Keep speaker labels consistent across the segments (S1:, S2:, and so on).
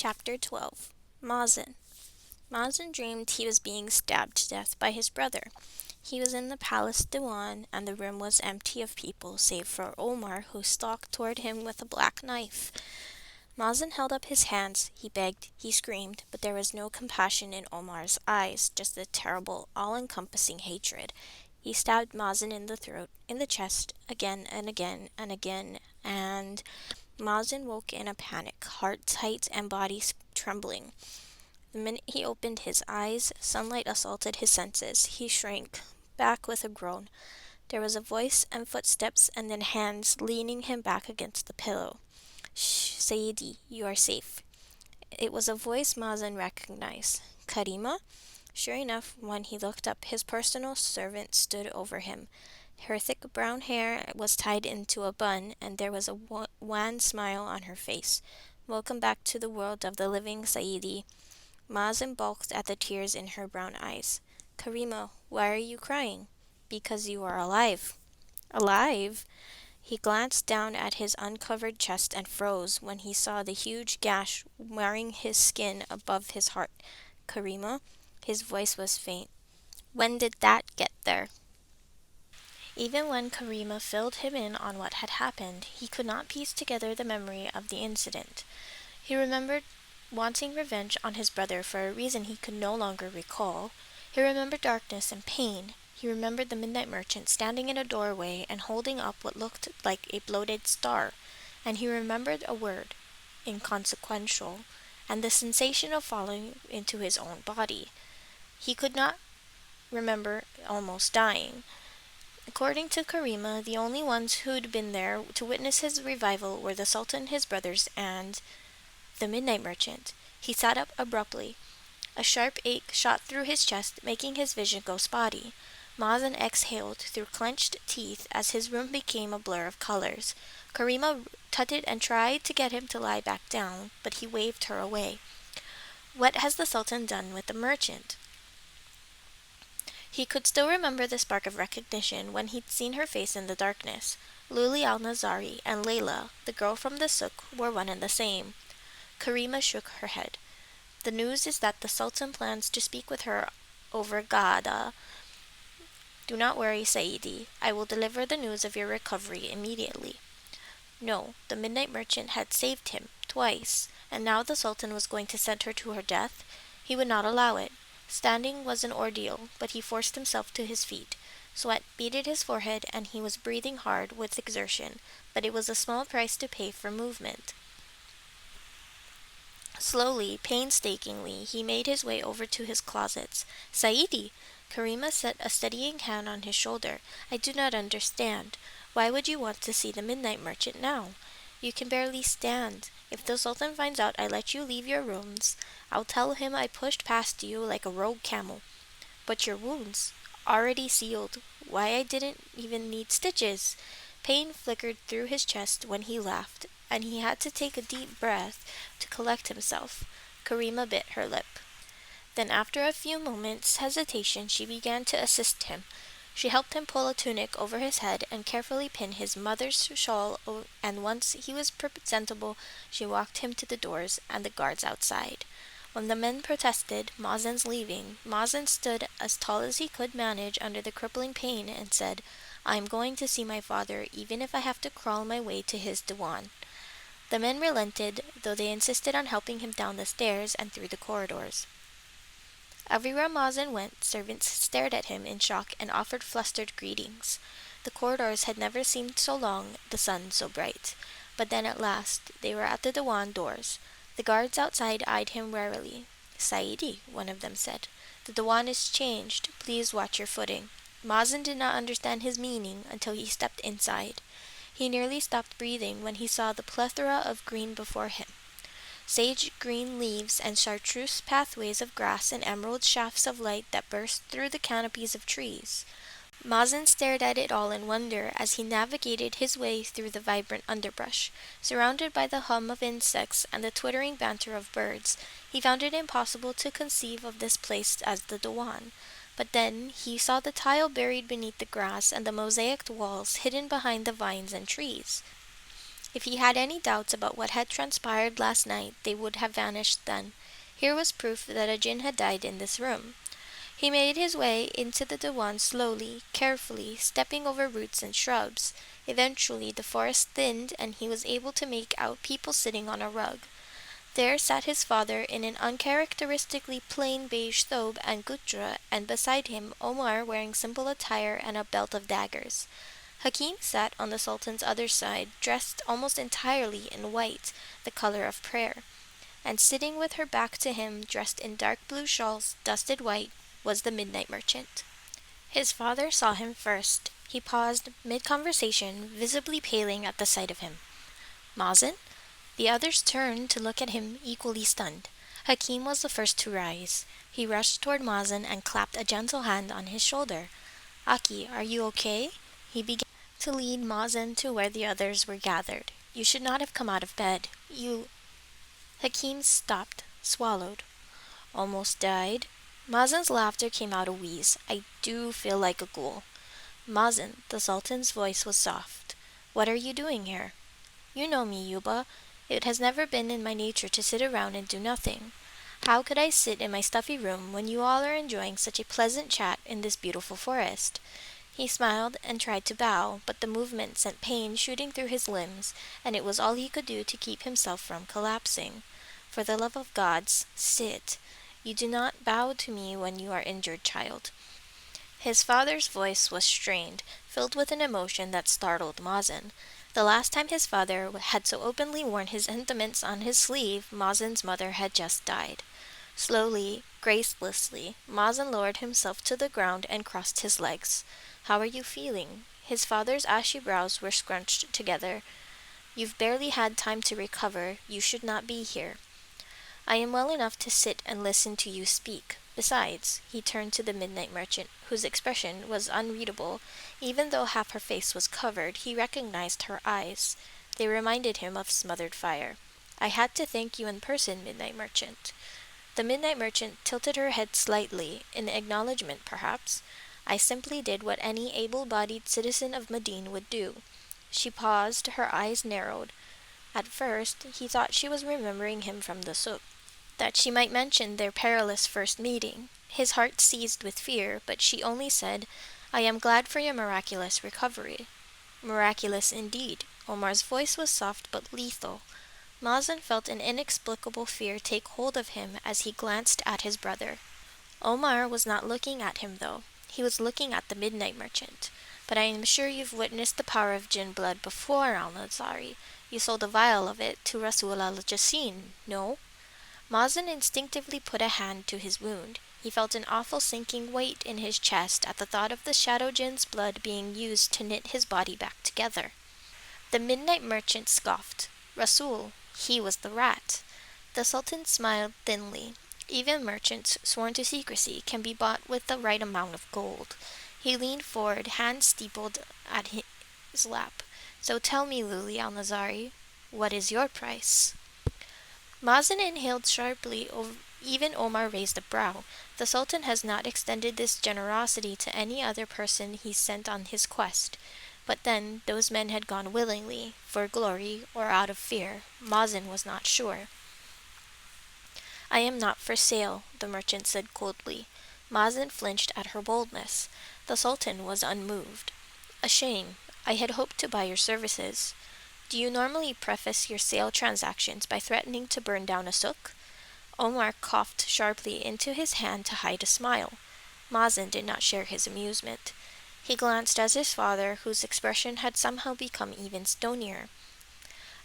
S1: Chapter 12 Mazen Mazen dreamed he was being stabbed to death by his brother. He was in the palace diwan, and the room was empty of people save for Omar, who stalked toward him with a black knife. Mazen held up his hands. He begged, he screamed, but there was no compassion in Omar's eyes, just a terrible, all-encompassing hatred. He stabbed Mazen in the throat, in the chest, again and again and again, and Mazen woke in a panic, heart tight and body trembling. The minute he opened his eyes, sunlight assaulted his senses. He shrank back with a groan. There was a voice and footsteps, and then hands leaning him back against the pillow. "Shh, Sayyidi, you are safe." It was a voice Mazen recognized. Karima? Sure enough, when he looked up, his personal servant stood over him. Her thick brown hair was tied into a bun, and there was a wan smile on her face. "Welcome back to the world of the living, Sayyidi." Mazen balked at the tears in her brown eyes. "Karima, why are you crying?" "Because you are alive." "Alive?" He glanced down at his uncovered chest and froze when he saw the huge gash marring his skin above his heart. "Karima?" His voice was faint. "When did that get there?" Even when Karima filled him in on what had happened, he could not piece together the memory of the incident. He remembered wanting revenge on his brother for a reason he could no longer recall. He remembered darkness and pain. He remembered the midnight merchant standing in a doorway and holding up what looked like a bloated star. And he remembered a word, inconsequential, and the sensation of falling into his own body. He could not remember almost dying. According to Karima, the only ones who'd been there to witness his revival were the Sultan, his brothers, and the midnight merchant. He sat up abruptly. A sharp ache shot through his chest, making his vision go spotty. Mazen exhaled through clenched teeth as his room became a blur of colors. Karima tutted and tried to get him to lie back down, but he waved her away. What has the Sultan done with the merchant? He could still remember the spark of recognition when he'd seen her face in the darkness. Luli al-Nazari and Layla, the girl from the souk, were one and the same. Karima shook her head. "The news is that the Sultan plans to speak with her over Gaada. Do not worry, Sayyidi. I will deliver the news of your recovery immediately." No, the midnight merchant had saved him twice, and now the Sultan was going to send her to her death. He would not allow it. Standing was an ordeal, but he forced himself to his feet. Sweat beaded his forehead, and he was breathing hard with exertion, but it was a small price to pay for movement. Slowly, painstakingly, he made his way over to his closets. "Sayyidi!" Karima set a steadying hand on his shoulder. "I do not understand. Why would you want to see the midnight merchant now? You can barely stand. If the Sultan finds out I let you leave your rooms, I'll tell him I pushed past you like a rogue camel." "But your wounds, already sealed. Why, I didn't even need stitches." Pain flickered through his chest when he laughed, and he had to take a deep breath to collect himself. Karima bit her lip. Then after a few moments' hesitation she began to assist him. She helped him pull a tunic over his head and carefully pin his mother's shawl, and once he was presentable she walked him to the doors and the guards outside. When the men protested Mazen's leaving, Mazen stood as tall as he could manage under the crippling pain and said, "I am going to see my father, even if I have to crawl my way to his diwan." The men relented, though they insisted on helping him down the stairs and through the corridors. Everywhere Mazen went, servants stared at him in shock and offered flustered greetings. The corridors had never seemed so long, the sun so bright. But then at last they were at the diwan doors. The guards outside eyed him warily. "Sayyidi," one of them said, "the diwan is changed. Please watch your footing." Mazen did not understand his meaning until he stepped inside. He nearly stopped breathing when he saw the plethora of green before him. Sage green leaves and chartreuse pathways of grass and emerald shafts of light that burst through the canopies of trees. Mazen stared at it all in wonder as he navigated his way through the vibrant underbrush. Surrounded by the hum of insects and the twittering banter of birds, he found it impossible to conceive of this place as the diwan. But then he saw the tile buried beneath the grass and the mosaicked walls hidden behind the vines and trees. If he had any doubts about what had transpired last night, they would have vanished then. Here was proof that a jinn had died in this room. He made his way into the Dewan slowly, carefully, stepping over roots and shrubs. Eventually the forest thinned, and he was able to make out people sitting on a rug. There sat his father in an uncharacteristically plain beige thobe and gutra, and beside him Omar wearing simple attire and a belt of daggers. Hakim sat on the Sultan's other side, dressed almost entirely in white, the color of prayer, and sitting with her back to him, dressed in dark blue shawls, dusted white, was the midnight merchant. His father saw him first. He paused mid-conversation, visibly paling at the sight of him. Mazen? The others turned to look at him, equally stunned. Hakim was the first to rise. He rushed toward Mazen and clapped a gentle hand on his shoulder. Aki, are you okay? He began to lead Mazen to where the others were gathered. You should not have come out of bed. You... Hakim stopped, swallowed. Almost died? Mazen's laughter came out a wheeze. I do feel like a ghoul. Mazen, the Sultan's voice was soft. What are you doing here? You know me, Yuba. It has never been in my nature to sit around and do nothing. How could I sit in my stuffy room when you all are enjoying such a pleasant chat in this beautiful forest? He smiled and tried to bow, but the movement sent pain shooting through his limbs, and it was all he could do to keep himself from collapsing. For the love of gods, sit. You do not bow to me when you are injured, child. His father's voice was strained, filled with an emotion that startled Mazen. The last time his father had so openly worn his sentiments on his sleeve, Mazen's mother had just died. Slowly, gracelessly, Mazen lowered himself to the ground and crossed his legs. How are you feeling? His father's ashy brows were scrunched together. You've barely had time to recover. You should not be here. I am well enough to sit and listen to you speak. Besides, he turned to the midnight merchant, whose expression was unreadable. Even though half her face was covered, he recognized her eyes. They reminded him of smothered fire. I had to thank you in person, midnight merchant. The midnight merchant tilted her head slightly, in acknowledgment perhaps. I simply did what any able-bodied citizen of Medine would do. She paused, her eyes narrowed. At first, he thought she was remembering him from the souk, that she might mention their perilous first meeting. His heart seized with fear, but she only said, I am glad for your miraculous recovery. Miraculous indeed. Omar's voice was soft but lethal. Mazen felt an inexplicable fear take hold of him as he glanced at his brother. Omar was not looking at him, though. He was looking at the midnight merchant. But I am sure you've witnessed the power of jinn blood before, al-Nazari. You sold a vial of it to Rasul al-Jassin, no? Mazen instinctively put a hand to his wound. He felt an awful sinking weight in his chest at the thought of the shadow jinn's blood being used to knit his body back together. The midnight merchant scoffed. Rasul, he was the rat. The Sultan smiled thinly. Even merchants sworn to secrecy can be bought with the right amount of gold. He leaned forward, hands steepled at his lap. So tell me, Luli al-Nazari, what is your price? Mazen inhaled sharply. Even Omar raised a brow. The Sultan has not extended this generosity to any other person he sent on his quest. But then, those men had gone willingly, for glory, or out of fear. Mazen was not sure. I am not for sale, the merchant said coldly. Mazen flinched at her boldness. The Sultan was unmoved. A shame. I had hoped to buy your services. Do you normally preface your sale transactions by threatening to burn down a souk? Omar coughed sharply into his hand to hide a smile. Mazen did not share his amusement. He glanced at his father, whose expression had somehow become even stonier.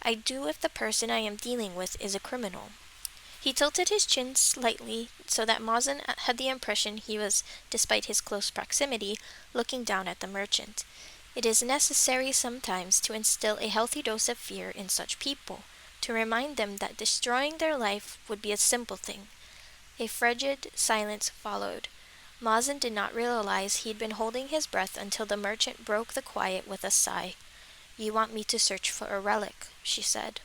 S1: I do if the person I am dealing with is a criminal. He tilted his chin slightly so that Mazen had the impression he was, despite his close proximity, looking down at the merchant. It is necessary sometimes to instill a healthy dose of fear in such people, to remind them that destroying their life would be a simple thing. A frigid silence followed. Mazen did not realize he had been holding his breath until the merchant broke the quiet with a sigh. You want me to search for a relic, she said.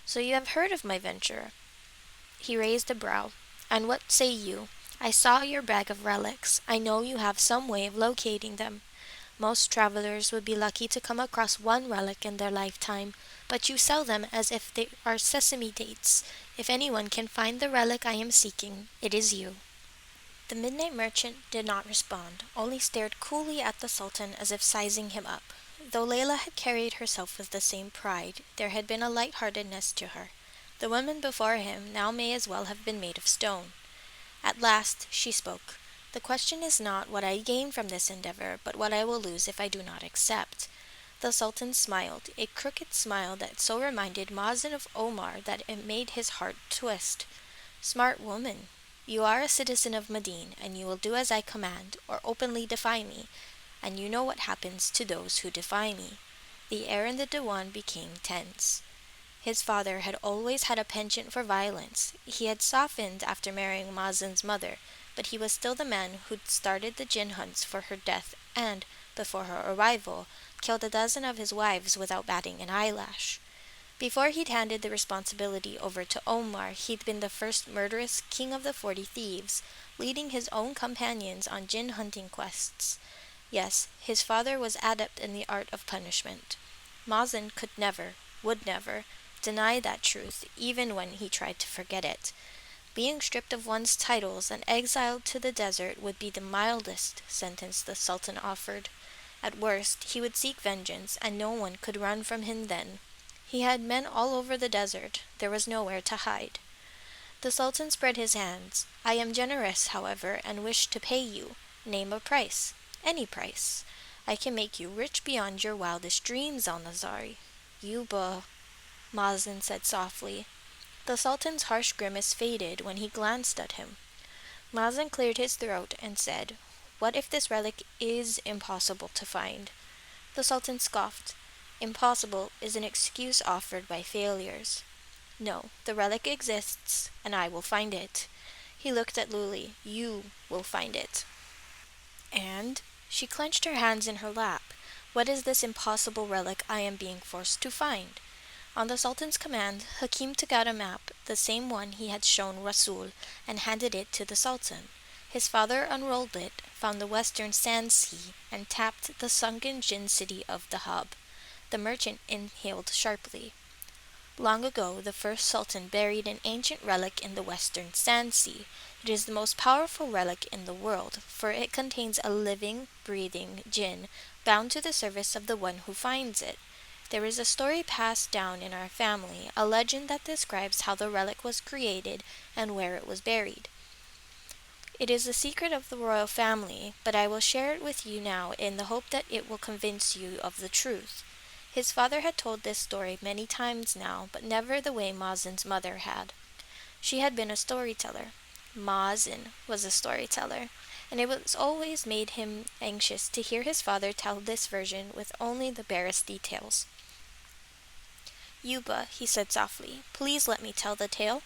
S1: So you have heard of my venture? He raised a brow. And what say you? I saw your bag of relics. I know you have some way of locating them. Most travelers would be lucky to come across one relic in their lifetime, but you sell them as if they are sesame dates. If anyone can find the relic I am seeking, it is you." The midnight merchant did not respond, only stared coolly at the Sultan as if sizing him up. Though Layla had carried herself with the same pride, there had been a light-heartedness to her. The woman before him now may as well have been made of stone. At last she spoke. "The question is not what I gain from this endeavor, but what I will lose if I do not accept." The Sultan smiled, a crooked smile that so reminded Mazen of Omar that it made his heart twist. "Smart woman. You are a citizen of Medine, and you will do as I command, or openly defy me, and you know what happens to those who defy me." The air in the Diwan became tense. His father had always had a penchant for violence. He had softened after marrying Mazen's mother, but he was still the man who'd started the jinn hunts for her death and, before her arrival, killed a dozen of his wives without batting an eyelash. Before he'd handed the responsibility over to Omar, he'd been the first murderous king of the 40 thieves, leading his own companions on jinn hunting quests. Yes, his father was adept in the art of punishment. Mazen could never, would never, deny that truth, even when he tried to forget it. Being stripped of one's titles and exiled to the desert would be the mildest sentence the Sultan offered. At worst, he would seek vengeance, and no one could run from him then. He had men all over the desert. There was nowhere to hide. The Sultan spread his hands. "I am generous, however, and wish to pay you. Name a price. Any price. I can make you rich beyond your wildest dreams, Al-Nazari." "Yuba," Mazen said softly. The Sultan's harsh grimace faded when he glanced at him. Mazen cleared his throat and said, "What if this relic is impossible to find?" The Sultan scoffed. "Impossible is an excuse offered by failures. No, the relic exists, and I will find it." He looked at Luli. "You will find it." And she clenched her hands in her lap. "What is this impossible relic I am being forced to find?" On the Sultan's command, Hakim took out a map, the same one he had shown Rasul, and handed it to the Sultan. His father unrolled it, found the western sand sea, and tapped the sunken jinn city of Dahab. The merchant inhaled sharply. Long ago, the first Sultan buried an ancient relic in the western sand sea. It is the most powerful relic in the world, for it contains a living, breathing jinn, bound to the service of the one who finds it. There is a story passed down in our family, a legend that describes how the relic was created and where it was buried. It is a secret of the royal family, but I will share it with you now in the hope that it will convince you of the truth. His father had told this story many times now, but never the way Mazen's mother had. She had been a storyteller. Mazen was a storyteller, and it was always made him anxious to hear his father tell this version with only the barest details. "Yuba," he said softly, "please let me tell the tale."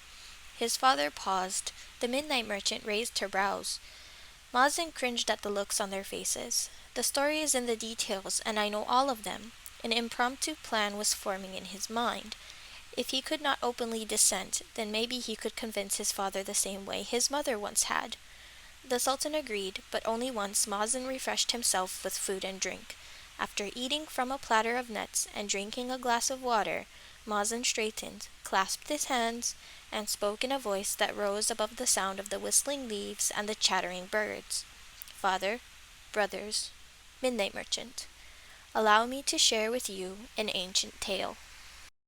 S1: His father paused. The midnight merchant raised her brows. Mazen cringed at the looks on their faces. "The story is in the details, and I know all of them." An impromptu plan was forming in his mind. If he could not openly dissent, then maybe he could convince his father the same way his mother once had. The Sultan agreed, but only once Mazen refreshed himself with food and drink. After eating from a platter of nuts and drinking a glass of water, Mazen straightened, clasped his hands, and spoke in a voice that rose above the sound of the whistling leaves and the chattering birds. "Father, brothers, midnight merchant, allow me to share with you an ancient tale."